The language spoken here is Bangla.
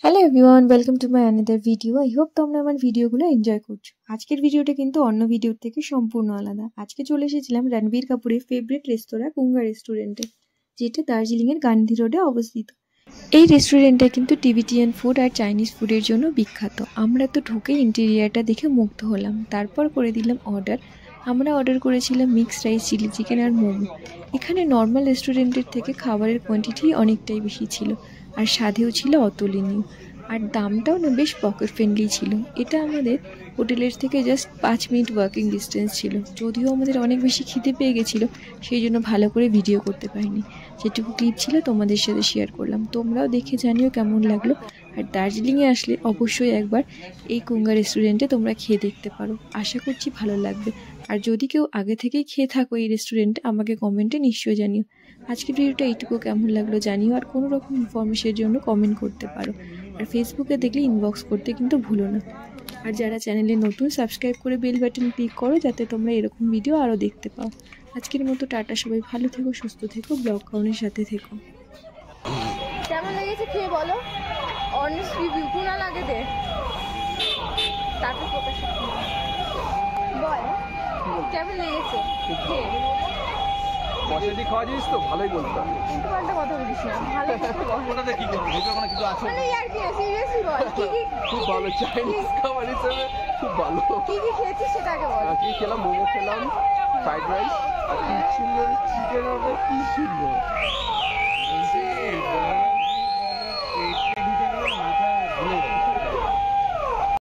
Hello everyone, welcome to my another video. I hope তোমরা আমার ভিডিওগুলো এনজয় করছো। আজকের ভিডিওটা কিন্তু অন্য ভিডিওর থেকে সম্পূর্ণ আলাদা। আজকে চলে এসেছিলাম রণবীর কাপুরের ফেভারিট রেস্তোরাঁ কুঙ্গা রেস্টুরেন্টে, যেটা দার্জিলিংয়ের গান্ধী রোডে অবস্থিত। এই রেস্টুরেন্টটা কিন্তু টিবেটিয়ান ফুড আর চাইনিজ ফুডের জন্য বিখ্যাত। আমরা তো ঢুকে ইন্টেরিয়ারটা দেখে মুগ্ধ হলাম, তারপর করে দিলাম অর্ডার। আমরা অর্ডার করেছিলাম মিক্সড রাইস, চিলি চিকেন আর মোমো। এখানে নর্মাল রেস্টুরেন্টের থেকে খাবারের কোয়ান্টিটি অনেকটাই বেশি ছিল, আর স্বাদেও ছিল অতুলনীয়, আর দামটাও না বেশ পকেট ফ্রেন্ডলি ছিল। এটা আমাদের হোটেলের থেকে জাস্ট 5 মিনিট ওয়াকিং ডিস্টেন্স ছিল। যদিও আমাদের অনেক বেশি খিদে পেয়ে গেছিলো, সেই জন্য ভালো করে ভিডিও করতে পারিনি। যেটুকু ক্লিপ ছিল তোমাদের সাথে শেয়ার করলাম। তোমরাও দেখে জানিও কেমন লাগলো। আর দার্জিলিংয়ে আসলে অবশ্যই একবার এই কুঙ্গা রেস্টুরেন্টে তোমরা খেয়ে দেখতে পারো, আশা করছি ভালো লাগবে। আর যদি কেউ আগে থেকেই খেয়ে থাকো এই রেস্টুরেন্টে, আমাকে কমেন্টে নিশ্চয়ই জানিও। আজকের ভিডিওটা এইটুকু কেমন লাগলো জানিও, আর কোনো রকম ইনফরমেশনের জন্য কমেন্ট করতে পারো। আর ফেসবুকে দেখলে ইনবক্স করতে কিন্তু ভুলো না। আর যারা চ্যানেলে নতুন, সাবস্ক্রাইব করে বেল বাটন ক্লিক করো, যাতে তোমরা এরকম ভিডিও আরও দেখতে পাও। আজকের মতো টাটা, সবাই ভালো থেকো, সুস্থ থেকো, ব্লগ কাউনের সাথে থেকো। কেমন লেগেছে খেয়ে বলো, অনেস্ট রিভিউ কোনা লাগে দে, তারপর প্রকাশ বল কেমন লেগেছে খেয়ে। পয়সাটি খাওয়া জিনিস তো ভালোই বলতাম, কিন্তু পাল্টা কথা বলিস না, ভালো ওটাতে কি করবো, ওখানে কিছু আছে মানে ইয়ার কি সিরিয়াসলি বল, কি কি খুব ভালো চাইনিজ খাবার হিসেবে খুব ভালো। কি কি খেয়েছিস সেটা আগে বল। কি খেলাম, মোমো খেলাম, ফ্রাইড রাইস, আর কি সুন্দর চিকেন অর্ডার, কি সুন্দর।